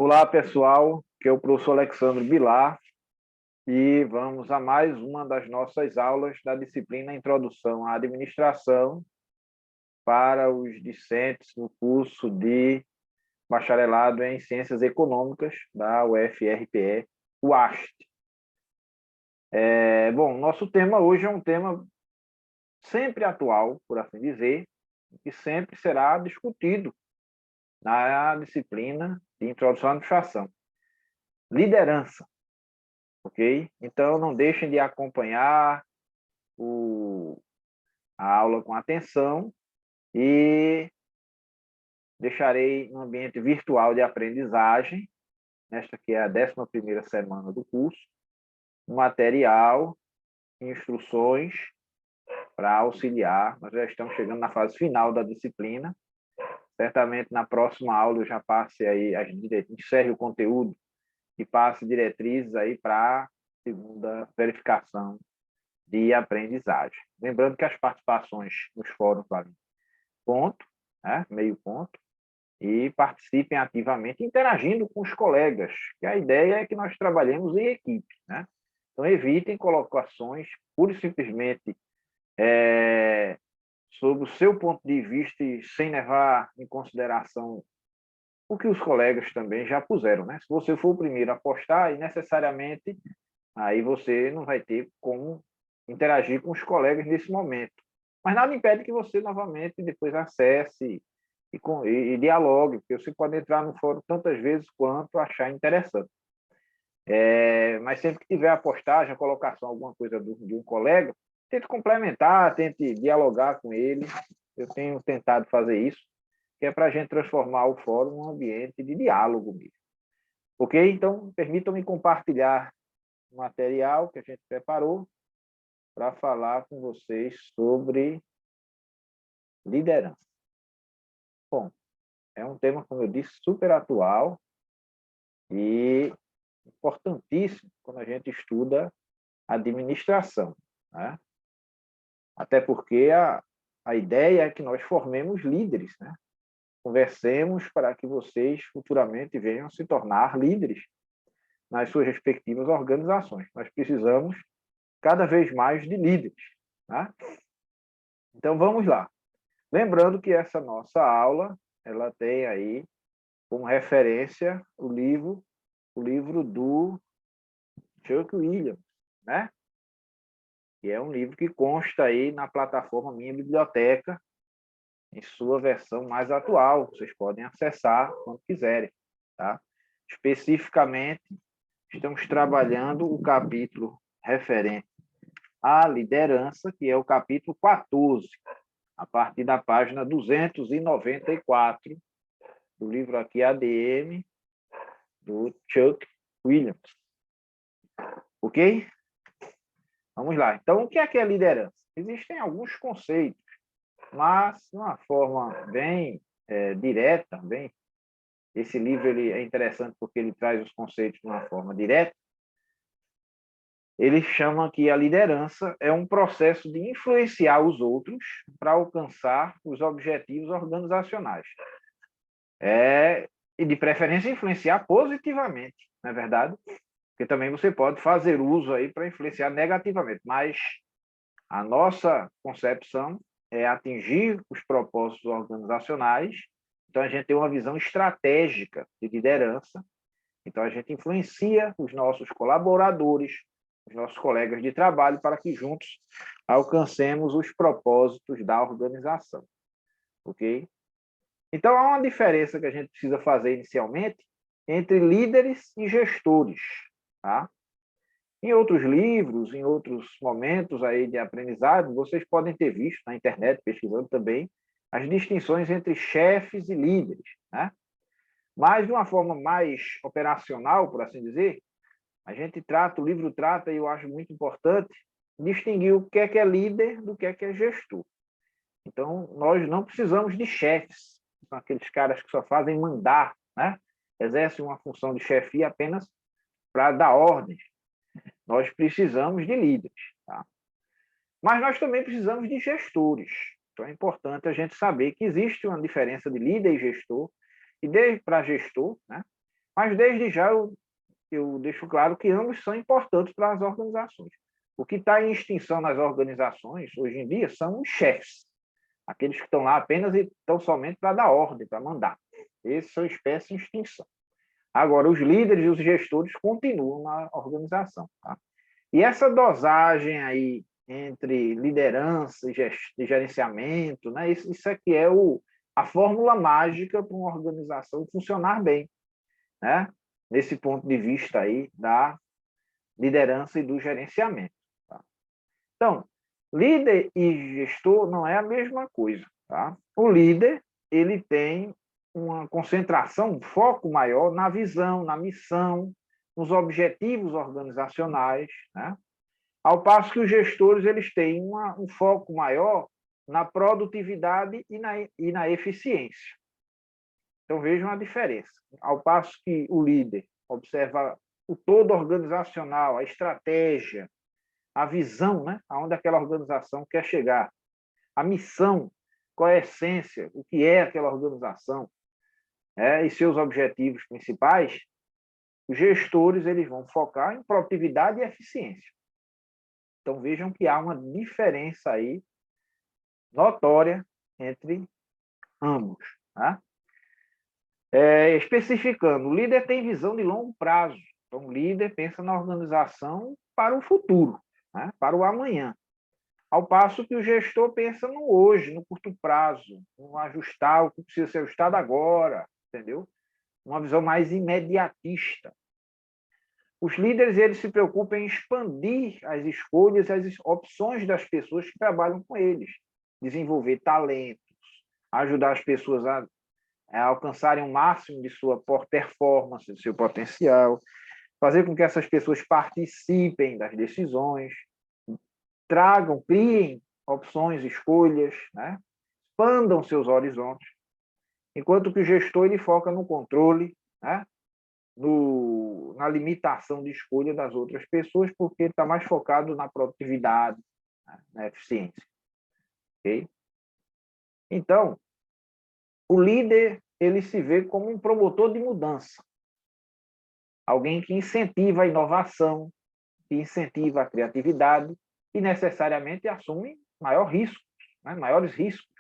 Olá, pessoal, que é o professor Alexandre Bilar e vamos a mais uma das nossas aulas da disciplina Introdução à Administração para os discentes no curso de Bacharelado em Ciências Econômicas da UFRPE, UAST. Bom, nosso tema hoje é um tema sempre atual, por assim dizer, que sempre será discutido na disciplina de Introdução à Administração. Liderança. Ok? Então, não deixem de acompanhar a aula com atenção e deixarei no ambiente virtual de aprendizagem, nesta que é a 11ª semana do curso, um material, instruções para auxiliar. Nós já estamos chegando na fase final da disciplina. Certamente, na próxima aula, eu já passe aí as diretrizes, encerre o conteúdo e passe diretrizes aí para a segunda verificação de aprendizagem. Lembrando que as participações nos fóruns valem ponto, né, meio ponto, e participem ativamente, interagindo com os colegas, que a ideia é que nós trabalhemos em equipe, né? Então, evitem colocações pura e simplesmente sobre o seu ponto de vista e sem levar em consideração o que os colegas também já puseram, né? Se você for o primeiro a postar, necessariamente aí você não vai ter como interagir com os colegas nesse momento. Mas nada impede que você novamente depois acesse e dialogue, porque você pode entrar no fórum tantas vezes quanto achar interessante. Mas sempre que tiver a postagem, a colocação, alguma coisa de um colega, tente complementar, tente dialogar com ele. Eu tenho tentado fazer isso, que é para a gente transformar o fórum num ambiente de diálogo mesmo. Ok? Então, permitam-me compartilhar o material que a gente preparou para falar com vocês sobre liderança. Bom, é um tema, como eu disse, super atual e importantíssimo quando a gente estuda administração, né? Até porque a ideia é que nós formemos líderes, né? Conversemos para que vocês futuramente venham se tornar líderes nas suas respectivas organizações. Nós precisamos cada vez mais de líderes, né? Então, vamos lá. Lembrando que essa nossa aula, ela tem aí como referência o livro do Chuck Williams, né? Que é um livro que consta aí na plataforma Minha Biblioteca, em sua versão mais atual. Vocês podem acessar quando quiserem, tá? Especificamente, estamos trabalhando o capítulo referente à liderança, que é o capítulo 14, a partir da página 294 do livro aqui ADM, do Chuck Williams. Ok? Vamos lá. Então, o que é liderança? Existem alguns conceitos, mas de uma forma bem direta, esse livro ele é interessante porque ele traz os conceitos de uma forma direta. Ele chama que a liderança é um processo de influenciar os outros para alcançar os objetivos organizacionais. E, de preferência, influenciar positivamente, não é verdade? Porque também você pode fazer uso aí para influenciar negativamente, mas a nossa concepção é atingir os propósitos organizacionais. Então, a gente tem uma visão estratégica de liderança. Então, a gente influencia os nossos colaboradores, os nossos colegas de trabalho, para que juntos alcancemos os propósitos da organização. Ok? Então, há uma diferença que a gente precisa fazer inicialmente entre líderes e gestores, tá? Em outros livros, em outros momentos aí de aprendizado, vocês podem ter visto na internet, pesquisando também, as distinções entre chefes e líderes, né? Mas, de uma forma mais operacional, por assim dizer, a gente trata, o livro trata, e eu acho muito importante, distinguir o que é líder do que é gestor. Então, nós não precisamos de chefes, são aqueles caras que só fazem mandar, né? Exercem uma função de chefia apenas para dar ordens. Nós precisamos de líderes, tá? Mas nós também precisamos de gestores. Então, é importante a gente saber que existe uma diferença de líder e gestor, e para gestor, né, Mas desde já eu deixo claro que ambos são importantes para as organizações. O que está em extinção nas organizações, hoje em dia, são os chefes, aqueles que estão lá apenas e estão somente para dar ordem, para mandar. Esses são espécies em extinção. Agora, os líderes e os gestores continuam na organização. Tá? E essa dosagem aí entre liderança e gerenciamento, né? Isso aqui é a fórmula mágica para uma organização funcionar bem, né? Nesse ponto de vista aí da liderança e do gerenciamento. Tá? Então, líder e gestor não é a mesma coisa. Tá? O líder ele tem uma concentração, um foco maior na visão, na missão, nos objetivos organizacionais, né? Ao passo que os gestores eles têm um foco maior na produtividade e na eficiência. Então, vejam a diferença. Ao passo que o líder observa o todo organizacional, a estratégia, a visão, né? Aonde aquela organização quer chegar, a missão, qual é a essência, o que é aquela organização, e seus objetivos principais, os gestores eles vão focar em produtividade e eficiência. Então, vejam que há uma diferença aí notória entre ambos. Tá? Especificando, o líder tem visão de longo prazo. Então, o líder pensa na organização para o futuro, né? Para o amanhã. Ao passo que o gestor pensa no hoje, no curto prazo, no ajustar o que precisa ser ajustado agora, entendeu? Uma visão mais imediatista. Os líderes eles se preocupam em expandir as escolhas e as opções das pessoas que trabalham com eles, desenvolver talentos, ajudar as pessoas a alcançarem o máximo de sua performance, de seu potencial, fazer com que essas pessoas participem das decisões, criem opções, escolhas, né? Expandam seus horizontes, enquanto que o gestor ele foca no controle, né? Na limitação de escolha das outras pessoas, porque ele está mais focado na produtividade, né? Na eficiência. Okay? Então, o líder ele se vê como um promotor de mudança, alguém que incentiva a inovação, que incentiva a criatividade e necessariamente assume maiores riscos.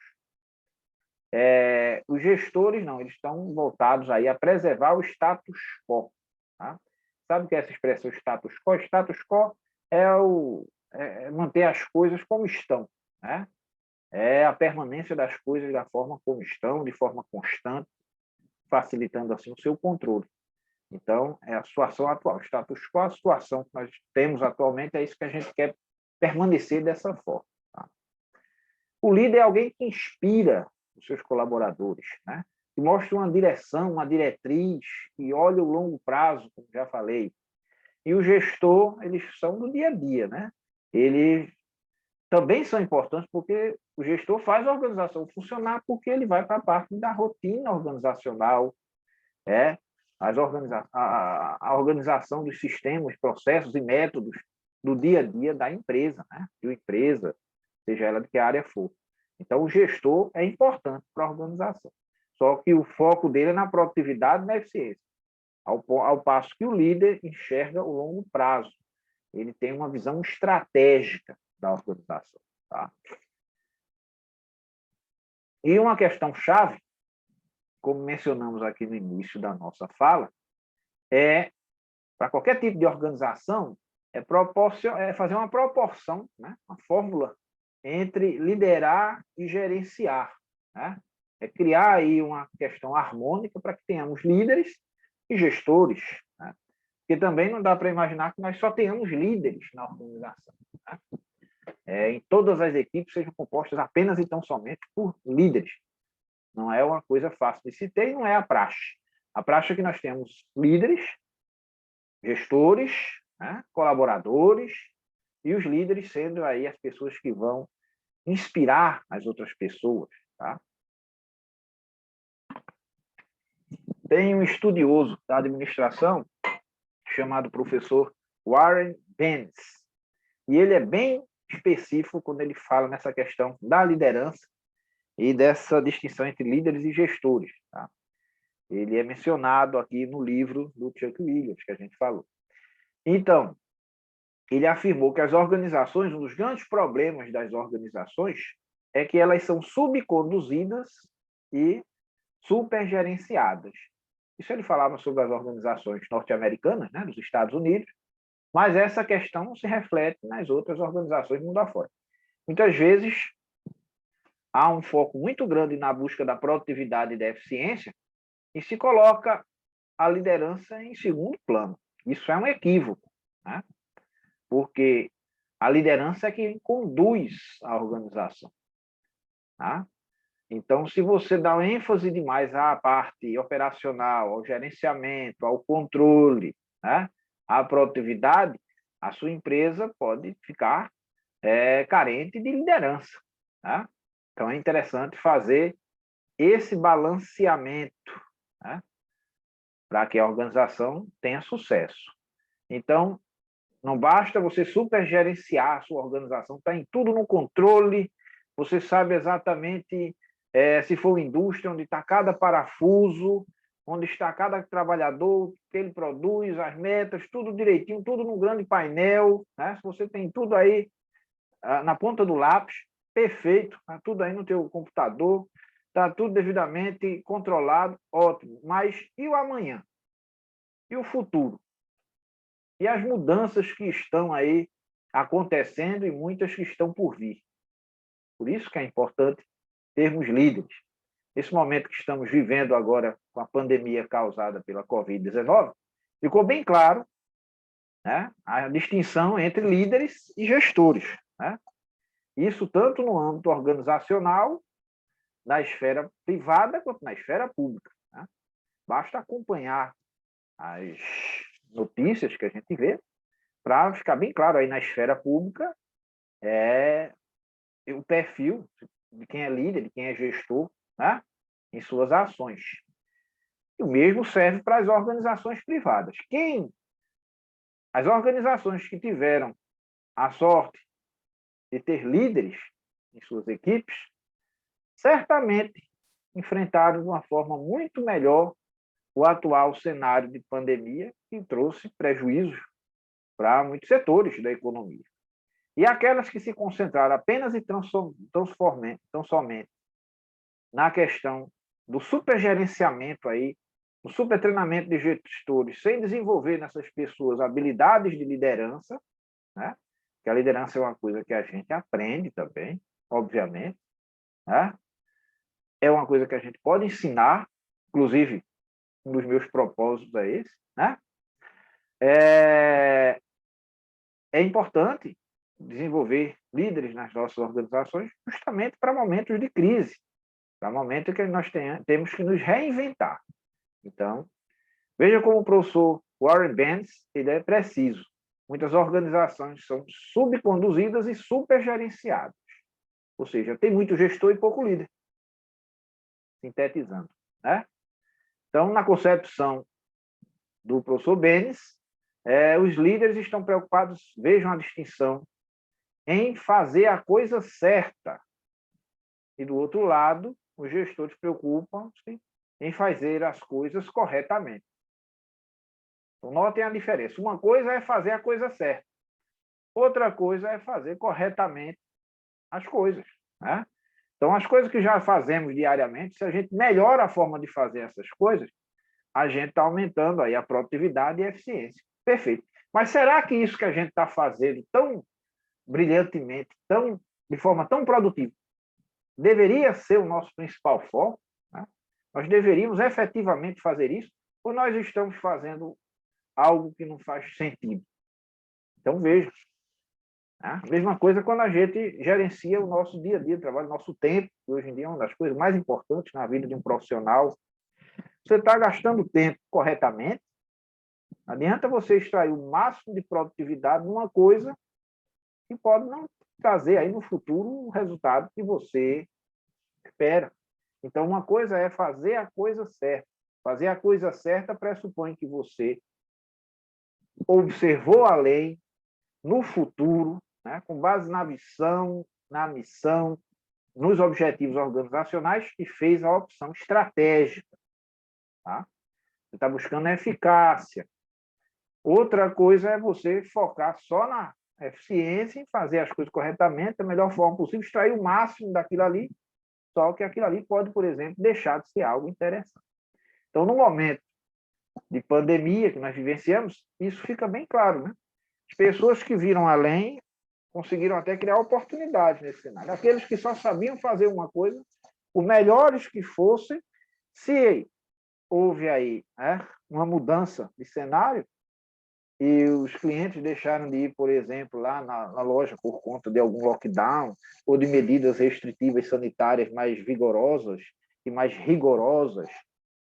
Os gestores não, eles estão voltados aí a preservar o status quo. Tá? Sabe o que é essa expressão status quo? Status quo é manter as coisas como estão, né? É a permanência das coisas da forma como estão, de forma constante, facilitando assim o seu controle. Então, é a situação atual. O status quo, a situação que nós temos atualmente, é isso que a gente quer permanecer dessa forma. Tá? O líder é alguém que inspira os seus colaboradores, né? Que mostra uma direção, uma diretriz, que olha o longo prazo, como já falei. E o gestor, eles são do dia a dia, né? Eles também são importantes porque o gestor faz a organização funcionar, porque ele vai para a parte da rotina organizacional, a organização dos sistemas, processos e métodos do dia a dia da empresa, né? De uma empresa, seja ela de que área for. Então, o gestor é importante para a organização. Só que o foco dele é na produtividade e na eficiência. Ao passo que o líder enxerga o longo prazo. Ele tem uma visão estratégica da organização. Tá? E uma questão chave, como mencionamos aqui no início da nossa fala, para qualquer tipo de organização, fazer uma proporção, né? Uma fórmula entre liderar e gerenciar. Né? É criar aí uma questão harmônica para que tenhamos líderes e gestores. Né? Porque também não dá para imaginar que nós só tenhamos líderes na organização. Né? Em todas as equipes sejam compostas apenas e tão somente por líderes. Não é uma coisa fácil de se ter e não é a praxe. A praxe é que nós temos líderes, gestores, né? Colaboradores, e os líderes sendo aí as pessoas que vão inspirar as outras pessoas. Tá? Tem um estudioso da administração chamado professor Warren Bennis, e ele é bem específico quando ele fala nessa questão da liderança e dessa distinção entre líderes e gestores. Tá? Ele é mencionado aqui no livro do Chuck Williams, que a gente falou. Então, ele afirmou que as organizações, um dos grandes problemas das organizações é que elas são subconduzidas e supergerenciadas. Isso ele falava sobre as organizações norte-americanas, né, dos Estados Unidos, mas essa questão se reflete nas outras organizações do mundo afora. Muitas vezes, há um foco muito grande na busca da produtividade e da eficiência e se coloca a liderança em segundo plano. Isso é um equívoco, né? Porque a liderança é quem conduz a organização. Tá? Então, se você dá ênfase demais à parte operacional, ao gerenciamento, ao controle, né, à produtividade, a sua empresa pode ficar carente de liderança. Tá? Então, é interessante fazer esse balanceamento, né, para que a organização tenha sucesso. Então, não basta você supergerenciar a sua organização, está em tudo no controle, você sabe exatamente se for indústria, onde está cada parafuso, onde está cada trabalhador, o que ele produz, as metas, tudo direitinho, tudo num grande painel, né? Se você tem tudo aí na ponta do lápis, perfeito, está tudo aí no teu computador, está tudo devidamente controlado, ótimo. Mas e o amanhã? E o futuro? E as mudanças que estão aí acontecendo e muitas que estão por vir. Por isso que é importante termos líderes. Nesse momento que estamos vivendo agora com a pandemia causada pela Covid-19, ficou bem claro, né, a distinção entre líderes e gestores. Né? Isso tanto no âmbito organizacional, na esfera privada, quanto na esfera pública. Né? Basta acompanhar as notícias que a gente vê, para ficar bem claro aí na esfera pública, o perfil de quem é líder, de quem é gestor, né, em suas ações. E o mesmo serve para as organizações privadas. As organizações que tiveram a sorte de ter líderes em suas equipes, certamente enfrentaram de uma forma muito melhor o atual cenário de pandemia, que trouxe prejuízos para muitos setores da economia. E aquelas que se concentraram apenas e tão somente na questão do supergerenciamento aí, do supertreinamento de gestores, sem desenvolver nessas pessoas habilidades de liderança, né? Que a liderança é uma coisa que a gente aprende também, obviamente, né? É uma coisa que a gente pode ensinar, inclusive, um dos meus propósitos é esse, né? É importante desenvolver líderes nas nossas organizações justamente para momentos de crise, para momentos que nós temos que nos reinventar. Então, veja como o professor Warren Bennis ele é preciso. Muitas organizações são subconduzidas e supergerenciadas. Ou seja, tem muito gestor e pouco líder. Sintetizando. Né? Então, na concepção do professor Bennis, os líderes estão preocupados, vejam a distinção, em fazer a coisa certa. E, do outro lado, os gestores preocupam-se em fazer as coisas corretamente. Então, notem a diferença. Uma coisa é fazer a coisa certa. Outra coisa é fazer corretamente as coisas. Né? Então, as coisas que já fazemos diariamente, se a gente melhora a forma de fazer essas coisas, a gente está aumentando aí a produtividade e a eficiência. Perfeito. Mas será que isso que a gente está fazendo tão brilhantemente, de forma tão produtiva, deveria ser o nosso principal foco? Né? Nós deveríamos efetivamente fazer isso, ou nós estamos fazendo algo que não faz sentido? Então, veja. Né? A mesma coisa quando a gente gerencia o nosso dia a dia, o trabalho, o nosso tempo, que hoje em dia é uma das coisas mais importantes na vida de um profissional. Você está gastando tempo corretamente, não adianta você extrair o máximo de produtividade numa coisa que pode não trazer aí no futuro o resultado que você espera. Então, uma coisa é fazer a coisa certa. Fazer a coisa certa pressupõe que você observou a lei no futuro, né, com base na visão, na missão, nos objetivos organizacionais, e fez a opção estratégica. tá? Você está buscando eficácia. Outra coisa é você focar só na eficiência, em fazer as coisas corretamente, da melhor forma possível, extrair o máximo daquilo ali, só que aquilo ali pode, por exemplo, deixar de ser algo interessante. Então, no momento de pandemia que nós vivenciamos, isso fica bem claro, né? As pessoas que viram além conseguiram até criar oportunidades nesse cenário. Aqueles que só sabiam fazer uma coisa, por melhores que fossem, se houve aí, né, uma mudança de cenário e os clientes deixaram de ir, por exemplo, lá na loja por conta de algum lockdown ou de medidas restritivas sanitárias mais vigorosas e mais rigorosas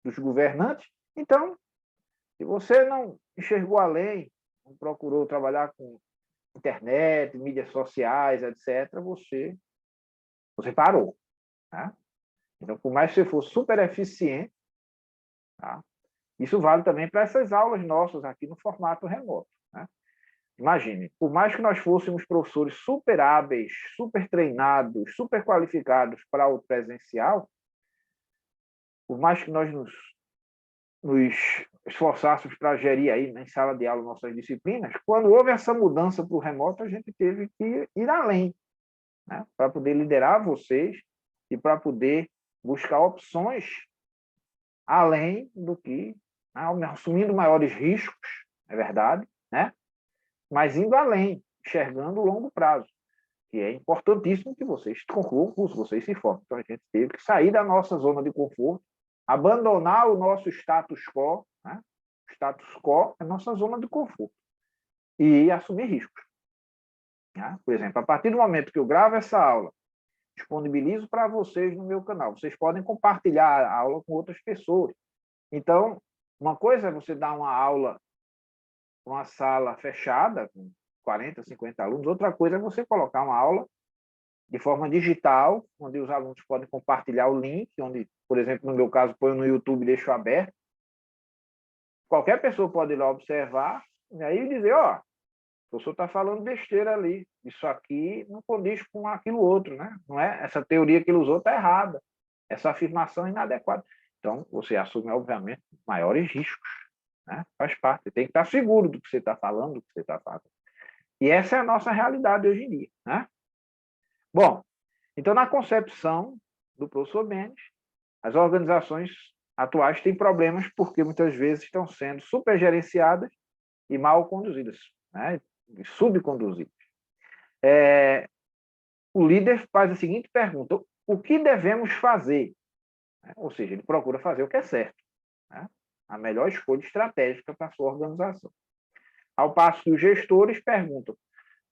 dos governantes, então, se você não enxergou além, não procurou trabalhar com internet, mídias sociais, etc., você parou. Tá? Então, por mais que você for super eficiente, tá? Isso vale também para essas aulas nossas aqui no formato remoto. Né? Imagine, por mais que nós fôssemos professores super hábeis, super treinados, super qualificados para o presencial, por mais que nós nos esforçássemos para gerir aí, né, em sala de aula nossas disciplinas, quando houve essa mudança para o remoto, a gente teve que ir além, né, para poder liderar vocês e para poder buscar opções além do que, né, assumindo maiores riscos, é verdade, né, mas indo além, enxergando o longo prazo, que é importantíssimo que vocês concluam o curso, vocês se formem. Então, a gente teve que sair da nossa zona de conforto, abandonar o nosso status quo, né? O status quo é a nossa zona de conforto, e assumir riscos. Né? Por exemplo, a partir do momento que eu gravo essa aula, disponibilizo para vocês no meu canal, vocês podem compartilhar a aula com outras pessoas. Então, uma coisa é você dar uma aula numa sala fechada, com 40, 50 alunos, outra coisa é você colocar uma aula de forma digital, onde os alunos podem compartilhar o link, onde, por exemplo, no meu caso, põe no YouTube e deixo aberto. Qualquer pessoa pode ir lá observar e aí dizer, ó, o professor está falando besteira ali, isso aqui não condiz com aquilo outro, né? Não é? Essa teoria que ele usou está errada, essa afirmação é inadequada. Então, você assume, obviamente, maiores riscos, né? Faz parte, você tem que estar seguro do que você está falando, do que você está fazendo. E essa é a nossa realidade hoje em dia, né? Bom, então, na concepção do professor Benes, as organizações atuais têm problemas porque muitas vezes estão sendo supergerenciadas e mal conduzidas, né? Subconduzidas. O líder faz a seguinte pergunta: o que devemos fazer? Ou seja, ele procura fazer o que é certo, né? A melhor escolha estratégica para a sua organização. Ao passo que os gestores perguntam: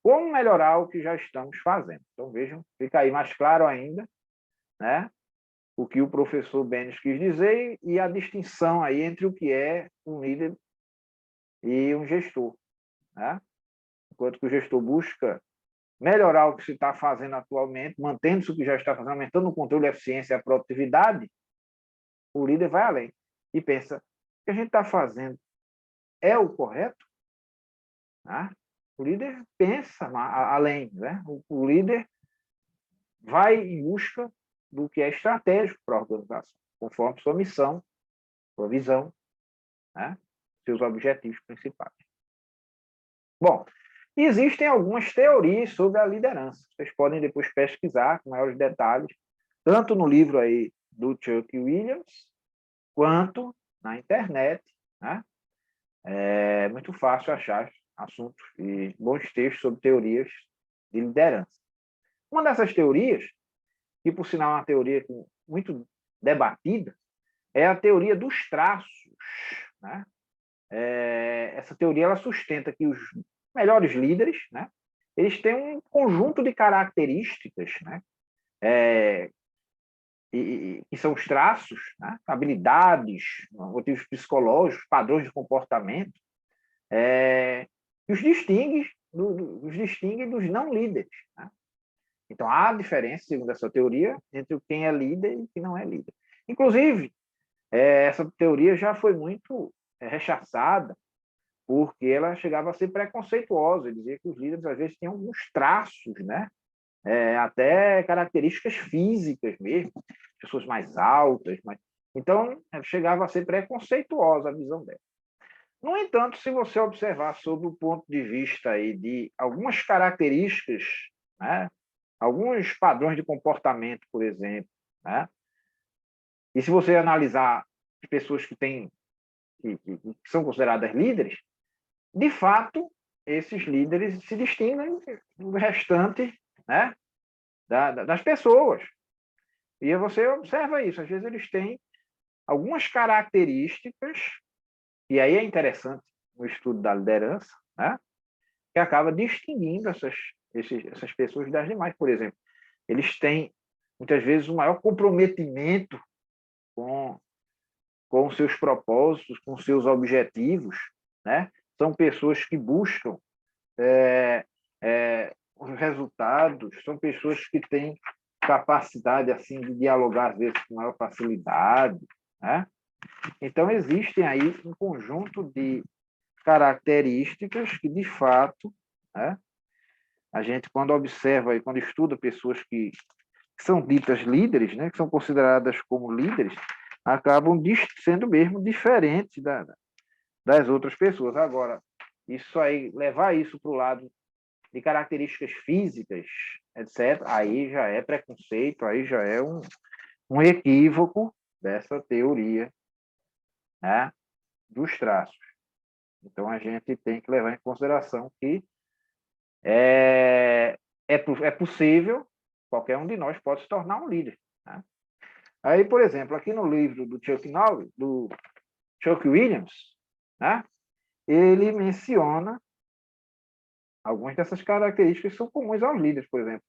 como melhorar o que já estamos fazendo? Então, vejam, fica aí mais claro ainda, né, o que o professor Benes quis dizer e a distinção aí entre o que é um líder e um gestor. Né? Enquanto que o gestor busca melhorar o que se está fazendo atualmente, mantendo-se o que já está fazendo, aumentando o controle, a eficiência e a produtividade, o líder vai além e pensa: o que a gente está fazendo é o correto? Né? O líder pensa além, né? O líder vai em busca do que é estratégico para a organização, conforme sua missão, sua visão, né? Seus objetivos principais. Bom, existem algumas teorias sobre a liderança. Vocês podem depois pesquisar com maiores detalhes, tanto no livro aí do Chuck Williams, quanto na internet, né? É muito fácil achar assuntos e bons textos sobre teorias de liderança. Uma dessas teorias, que por sinal é uma teoria muito debatida, é a teoria dos traços. Né? Essa teoria ela sustenta que os melhores líderes, né, eles têm um conjunto de características, né, que são os traços, né, habilidades, motivos psicológicos, padrões de comportamento, que os distingue dos não líderes. Né? Então, há diferença, segundo essa teoria, entre quem é líder e quem não é líder. Inclusive, essa teoria já foi muito rechaçada, porque ela chegava a ser preconceituosa, dizia que os líderes, às vezes, tinham alguns traços, né? Até características físicas mesmo, pessoas mais altas, Então, chegava a ser preconceituosa a visão dela. No entanto, se você observar sob o ponto de vista aí de algumas características, né, alguns padrões de comportamento, por exemplo, né, e se você analisar as pessoas que são consideradas líderes, de fato, esses líderes se distinguem do restante, né, das pessoas. E você observa isso. Às vezes eles têm algumas características, e aí é interessante no estudo da liderança, né, que acaba distinguindo essas pessoas das demais. Por exemplo, eles têm, muitas vezes, um maior comprometimento com, com os seus propósitos, com os seus objetivos, né? São pessoas que buscam os resultados, são pessoas que têm capacidade assim de dialogar às vezes com maior facilidade, né? Então existem aí um conjunto de características que de fato, né, a gente quando observa e quando estuda pessoas que são ditas líderes, né, que são consideradas como líderes, acabam sendo mesmo diferentes das outras pessoas. Agora, isso aí, levar isso para o lado de características físicas, etc., aí já é preconceito, aí já é um equívoco dessa teoria, né, dos traços. Então, a gente tem que levar em consideração que é possível, qualquer um de nós pode se tornar um líder. Né? Aí, por exemplo, aqui no livro do Chuck Williams, né, ele menciona algumas dessas características que são comuns aos líderes, por exemplo.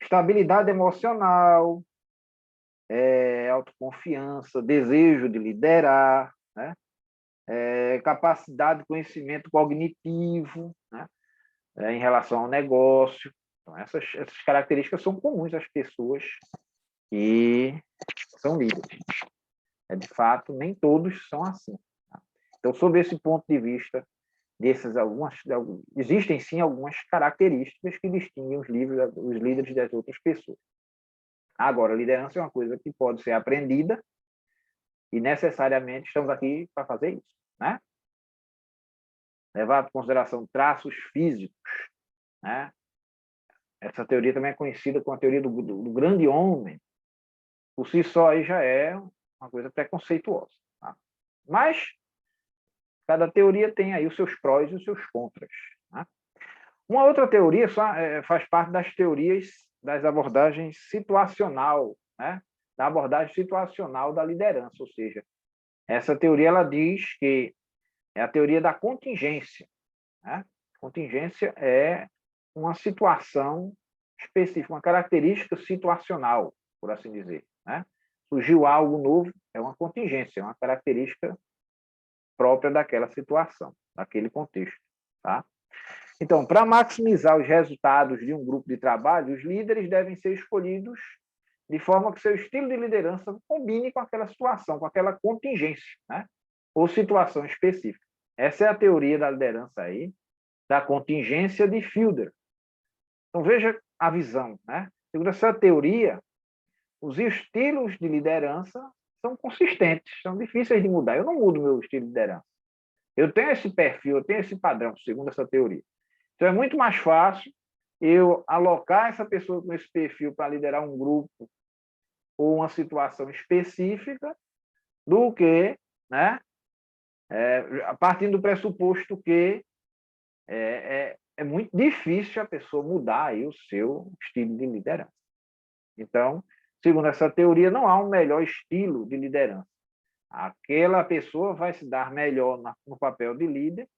Estabilidade emocional, autoconfiança, desejo de liderar, né? Capacidade de conhecimento cognitivo, né? Em relação ao negócio. Então, essas características são comuns às pessoas que são líderes. De fato, nem todos são assim. Tá? Então, sob esse ponto de vista, existem sim algumas características que distinguem os líderes das outras pessoas. Agora, liderança é uma coisa que pode ser aprendida e necessariamente estamos aqui para fazer isso, né? Levar em consideração traços físicos, né? Essa teoria também é conhecida como a teoria do grande homem. Por si só, aí já é uma coisa preconceituosa. Tá? Mas cada teoria tem aí os seus prós e os seus contras. Né? Uma outra teoria faz parte das teorias das abordagens situacional, né? Da abordagem situacional da liderança, ou seja, essa teoria ela diz que é a teoria da contingência. Né? Contingência é uma situação específica, uma característica situacional, por assim dizer. Né? Surgiu algo novo, é uma contingência, é uma característica própria daquela situação, daquele contexto. Tá? Então, para maximizar os resultados de um grupo de trabalho, os líderes devem ser escolhidos de forma que seu estilo de liderança combine com aquela situação, com aquela contingência, né? Ou situação específica. Essa é a teoria da liderança aí, da contingência de Fielder. Então, veja a visão, né? Segundo essa teoria, os estilos de liderança são consistentes, são difíceis de mudar. Eu não mudo meu estilo de liderança. Eu tenho esse perfil, eu tenho esse padrão, segundo essa teoria. Então, é muito mais fácil eu alocar essa pessoa com esse perfil para liderar um grupo ou uma situação específica do que, né, partindo do pressuposto que é muito difícil a pessoa mudar aí o seu estilo de liderança. Então, segundo essa teoria, não há um melhor estilo de liderança. Aquela pessoa vai se dar melhor no papel de líder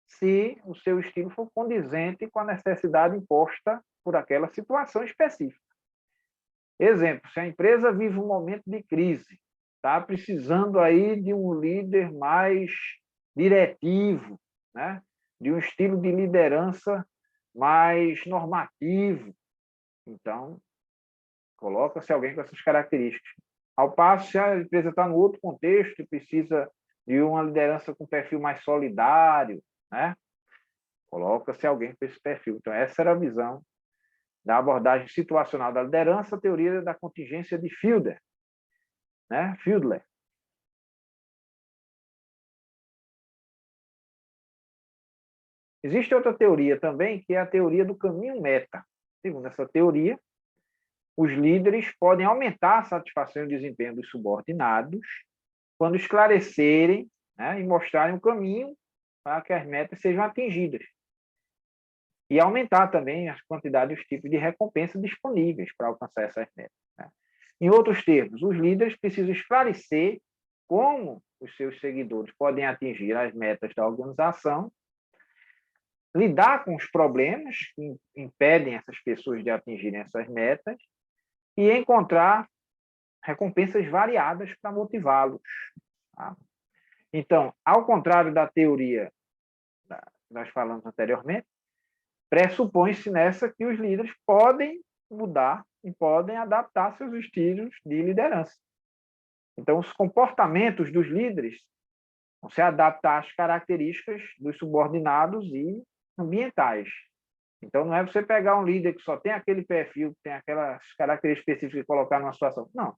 se o seu estilo for condizente com a necessidade imposta por aquela situação específica. Exemplo, se a empresa vive um momento de crise, está precisando aí de um líder mais diretivo, né? De um estilo de liderança mais normativo. Então, coloca-se alguém com essas características. Ao passo, se a empresa está no outro contexto e precisa de uma liderança com perfil mais solidário, né? Coloca-se alguém com esse perfil. Então, essa era a visão da abordagem situacional da liderança, a teoria da contingência de Fielder, né? Fieldler. Existe outra teoria também, que é a teoria do caminho meta. Segundo essa teoria, os líderes podem aumentar a satisfação e o desempenho dos subordinados quando esclarecerem, né, e mostrarem o caminho para que as metas sejam atingidas. E aumentar também as quantidades e os tipos de recompensa disponíveis para alcançar essas metas, né? Em outros termos, os líderes precisam esclarecer como os seus seguidores podem atingir as metas da organização, lidar com os problemas que impedem essas pessoas de atingirem essas metas e encontrar recompensas variadas para motivá-los. Tá? Então, ao contrário da teoria que nós falamos anteriormente, pressupõe-se nessa que os líderes podem mudar e podem adaptar seus estilos de liderança. Então, os comportamentos dos líderes vão se adaptar às características dos subordinados e ambientais. Então, não é você pegar um líder que só tem aquele perfil, que tem aquelas características específicas e colocar numa situação. Não.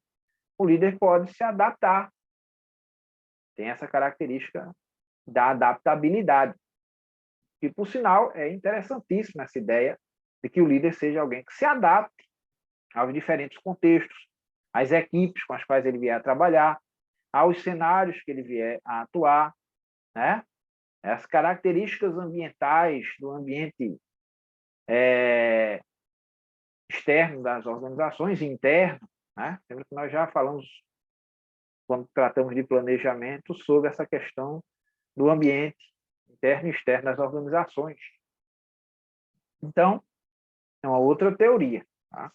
O líder pode se adaptar. Tem essa característica da adaptabilidade. E, por sinal, é interessantíssima essa ideia de que o líder seja alguém que se adapte aos diferentes contextos, às equipes com as quais ele vier a trabalhar, aos cenários que ele vier a atuar, né? As características ambientais do ambiente externo das organizações, interno, né? Lembra que nós já falamos, quando tratamos de planejamento, sobre essa questão do ambiente interno e externo das organizações. Então, é uma outra teoria. Tá?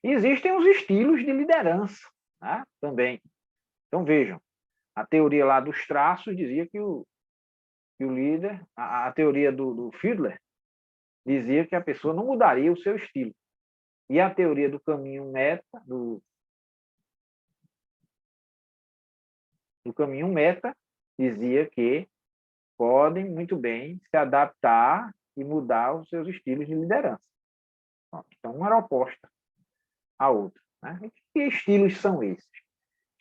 E existem os estilos de liderança, né? Também. Então, vejam, a teoria lá dos traços dizia que o líder, a teoria do Fiedler, dizia que a pessoa não mudaria o seu estilo. E a teoria do caminho meta, do caminho meta, dizia que podem muito bem se adaptar e mudar os seus estilos de liderança. Então, uma era oposta à outra. Né? E que estilos são esses?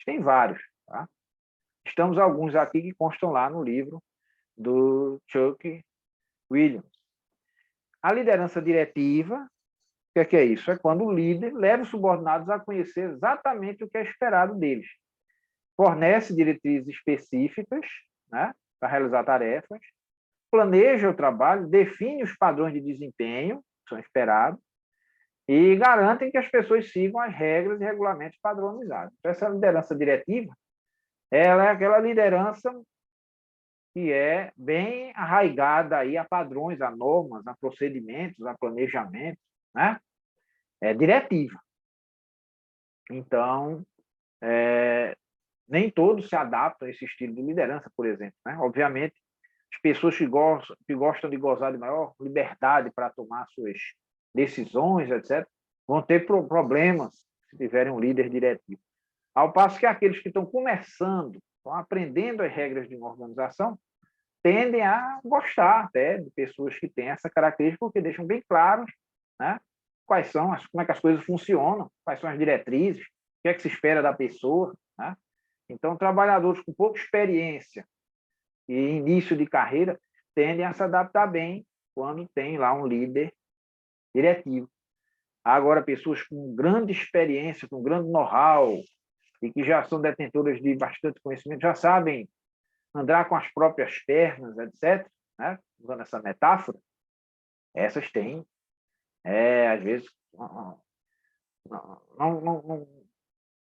Tem vários. Tá? Estamos alguns aqui que constam lá no livro do Chuck Williams. A liderança diretiva, o que é isso? É quando o líder leva os subordinados a conhecer exatamente o que é esperado deles. Fornece diretrizes específicas, né, para realizar tarefas, planeja o trabalho, define os padrões de desempenho que são esperados e garantem que as pessoas sigam as regras e regulamentos padronizados. Então, essa liderança diretiva, ela é aquela liderança que é bem arraigada aí a padrões, a normas, a procedimentos, a planejamento, né? É diretiva. Então, nem todos se adaptam a esse estilo de liderança, por exemplo. Né? Obviamente, as pessoas que gostam de gozar de maior liberdade para tomar suas decisões, etc., vão ter problemas se tiverem um líder diretivo. Ao passo que aqueles que estão começando, estão aprendendo as regras de uma organização, tendem a gostar até de pessoas que têm essa característica, porque deixam bem claro, né, quais são, como é que as coisas funcionam, quais são as diretrizes, o que é que se espera da pessoa. Né? Então, trabalhadores com pouca experiência e início de carreira tendem a se adaptar bem quando tem lá um líder diretivo. Agora, pessoas com grande experiência, com grande know-how e que já são detentoras de bastante conhecimento, já sabem andar com as próprias pernas, etc., né? Usando essa metáfora, essas têm, às vezes,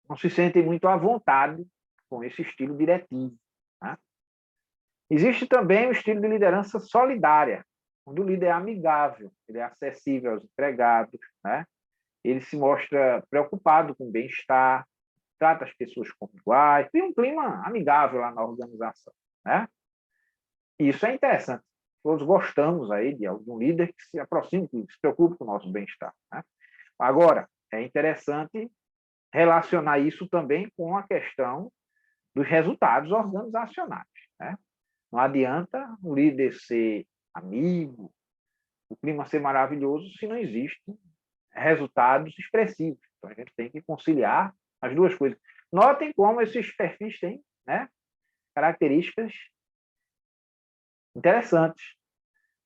não se sentem muito à vontade com esse estilo diretivo. Né? Existe também o estilo de liderança solidária, onde o líder é amigável, ele é acessível aos empregados, né? Ele se mostra preocupado com o bem-estar, trata as pessoas como iguais, tem um clima amigável lá na organização. Né? Isso é interessante. Todos gostamos aí de algum líder que se aproxime, que se preocupe com o nosso bem-estar. Né? Agora, é interessante relacionar isso também com a questão dos resultados organizacionais. Né? Não adianta o líder ser amigo, o clima ser maravilhoso, se não existem resultados expressivos. Então, a gente tem que conciliar as duas coisas. Notem como esses perfis têm, né, características interessantes.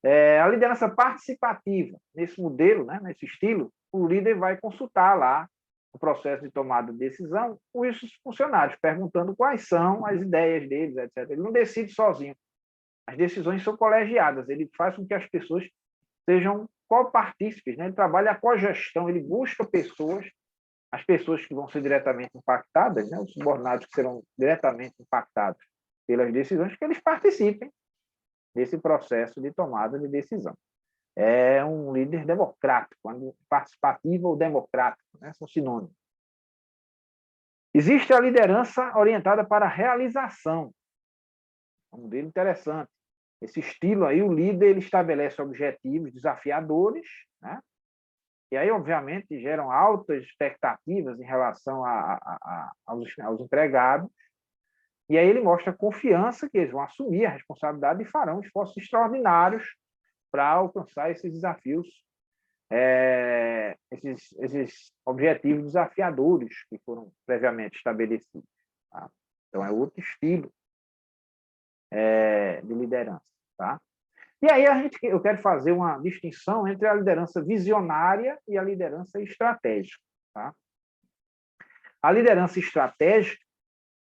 A liderança participativa, nesse modelo, né, nesse estilo, o líder vai consultar lá o processo de tomada de decisão os funcionários, perguntando quais são as ideias deles, etc. Ele não decide sozinho. As decisões são colegiadas, ele faz com que as pessoas sejam copartícipes, né? Ele trabalha a cogestão, ele busca pessoas, as pessoas que vão ser diretamente impactadas, né? Os subordinados que serão diretamente impactados pelas decisões, que eles participem desse processo de tomada de decisão. É um líder democrático, participativo ou democrático, né? São sinônimos. Existe a liderança orientada para a realização. É um modelo interessante. Esse estilo aí, o líder ele estabelece objetivos desafiadores, né? E aí, obviamente, geram altas expectativas em relação aos empregados. E aí ele mostra confiança que eles vão assumir a responsabilidade e farão esforços extraordinários para alcançar esses desafios, esses objetivos desafiadores que foram previamente estabelecidos. Tá? Então, é outro estilo de liderança. Tá? E aí eu quero fazer uma distinção entre a liderança visionária e a liderança estratégica. Tá? A liderança estratégica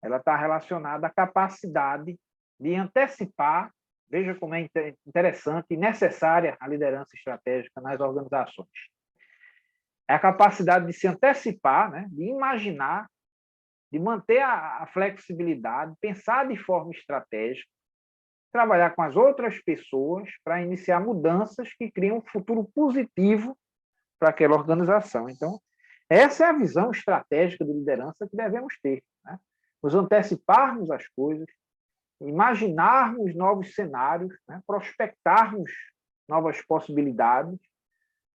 ela está relacionada à capacidade de antecipar, veja como é interessante e necessária a liderança estratégica nas organizações. É a capacidade de se antecipar, né, de imaginar, de manter a flexibilidade, pensar de forma estratégica, trabalhar com as outras pessoas para iniciar mudanças que criam um futuro positivo para aquela organização. Então, essa é a visão estratégica de liderança que devemos ter, né? Nos anteciparmos as coisas, imaginarmos novos cenários, né? Prospectarmos novas possibilidades,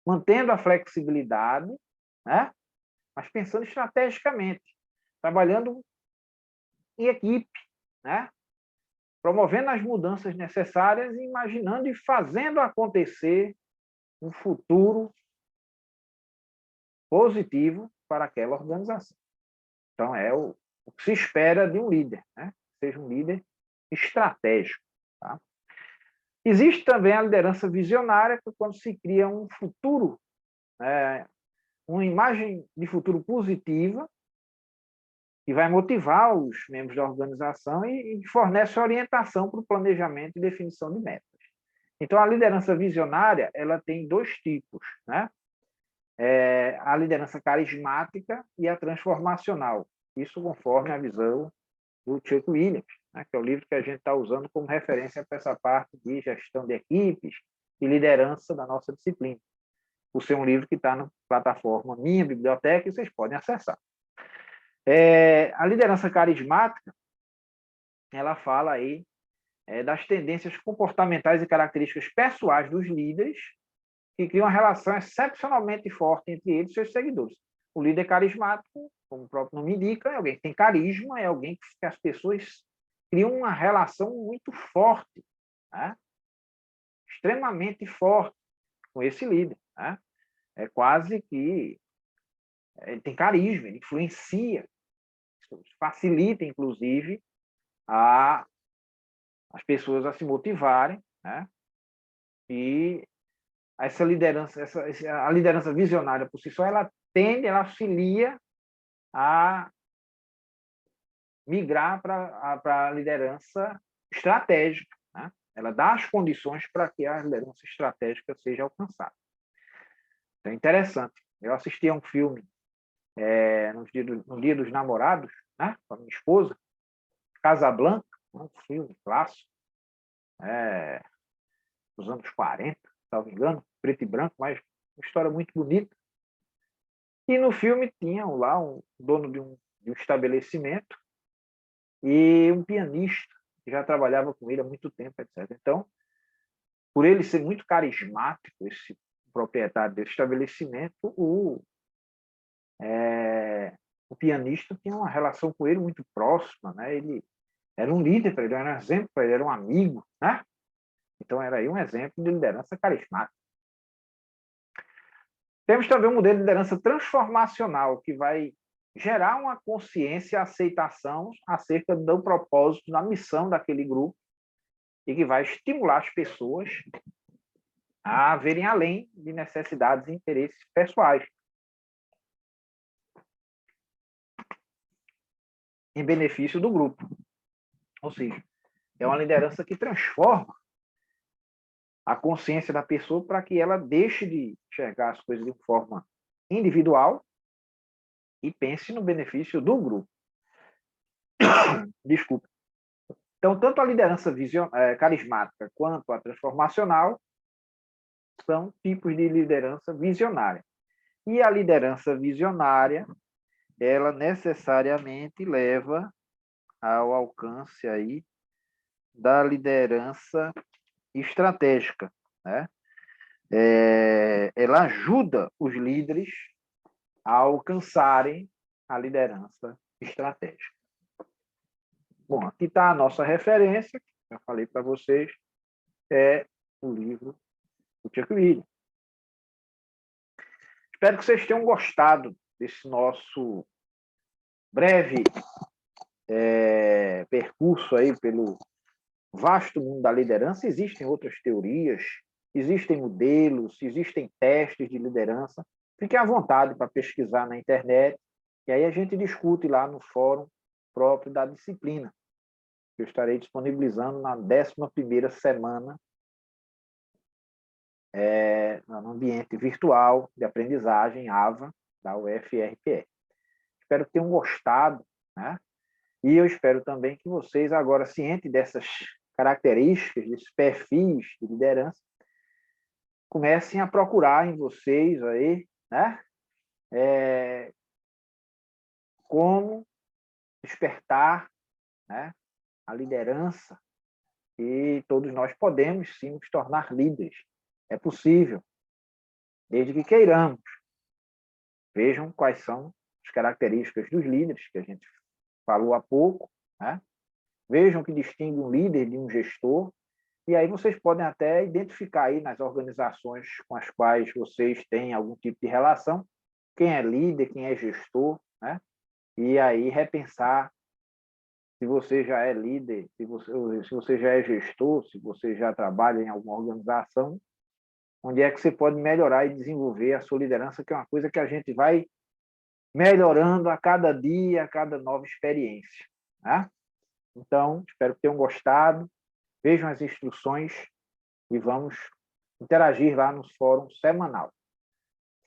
mantendo a flexibilidade, né? Mas pensando estrategicamente, trabalhando em equipe, né? Promovendo as mudanças necessárias e imaginando e fazendo acontecer um futuro positivo para aquela organização. Então, é o que se espera de um líder, né? Seja um líder estratégico. Tá? Existe também a liderança visionária, que é quando se cria um futuro, uma imagem de futuro positiva, que vai motivar os membros da organização e fornece orientação para o planejamento e definição de metas. Então, a liderança visionária ela tem dois tipos, né? A liderança carismática e a transformacional. Isso conforme a visão do Chuck Williams, né? Que é o livro que a gente está usando como referência para essa parte de gestão de equipes e liderança da nossa disciplina. Por ser um livro que está na plataforma Minha Biblioteca e vocês podem acessar. A liderança carismática, ela fala aí das tendências comportamentais e características pessoais dos líderes que criam uma relação excepcionalmente forte entre eles e seus seguidores. O líder carismático, como o próprio nome indica, é alguém que tem carisma, é alguém que as pessoas criam uma relação muito forte, né? Extremamente forte com esse líder. Né? É quase que ele tem carisma, ele influencia, facilita, inclusive, as pessoas a se motivarem, né? E essa liderança, a liderança visionária por si só, ela auxilia a migrar para a liderança estratégica, né? Ela dá as condições para que a liderança estratégica seja alcançada. Então, é interessante. Eu assisti a um filme no Dia dos Namorados, né, com a minha esposa, Casablanca, um filme clássico, dos anos 40, se não me engano, preto e branco, mas uma história muito bonita. E no filme tinha lá um dono de um estabelecimento e um pianista que já trabalhava com ele há muito tempo, etc. Então, por ele ser muito carismático, esse proprietário desse estabelecimento, o pianista tinha uma relação com ele muito próxima, né? Ele era um líder para ele, era um exemplo para ele, era um amigo, né? Então, era aí um exemplo de liderança carismática. Temos também um modelo de liderança transformacional, que vai gerar uma consciência, aceitação acerca do propósito, da missão daquele grupo, e que vai estimular as pessoas a verem além de necessidades e interesses pessoais, em benefício do grupo. Ou seja, é uma liderança que transforma a consciência da pessoa para que ela deixe de enxergar as coisas de forma individual e pense no benefício do grupo. Desculpa. Então, tanto a liderança carismática quanto a transformacional são tipos de liderança visionária. E a liderança visionária, ela necessariamente leva ao alcance aí da liderança estratégica, né? Ela ajuda os líderes a alcançarem a liderança estratégica. Bom, aqui está a nossa referência, já falei para vocês, é o livro do Chuck Williams. Espero que vocês tenham gostado desse nosso breve percurso aí pelo vasto mundo da liderança. Existem outras teorias, existem modelos, existem testes de liderança. Fiquem à vontade para pesquisar na internet, e aí a gente discute lá no fórum próprio da disciplina, que eu estarei disponibilizando na 11ª semana no ambiente virtual de aprendizagem AVA da UFRPE. Espero que tenham gostado, né? E eu espero também que vocês, agora cientes dessas características, desses perfis de liderança, comecem a procurar em vocês aí, né? Como despertar, né, a liderança, e todos nós podemos sim nos tornar líderes. É possível, desde que queiramos. Vejam quais são as características dos líderes, que a gente falou há pouco, né? Vejam o que distingue um líder de um gestor, e aí vocês podem até identificar aí nas organizações com as quais vocês têm algum tipo de relação, quem é líder, quem é gestor, né? E aí repensar se você já é líder, se você já é gestor, se você já trabalha em alguma organização, onde é que você pode melhorar e desenvolver a sua liderança, que é uma coisa que a gente vai melhorando a cada dia, a cada nova experiência, né? Então, espero que tenham gostado. Vejam as instruções e vamos interagir lá no fórum semanal.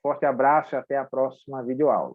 Forte abraço e até a próxima videoaula.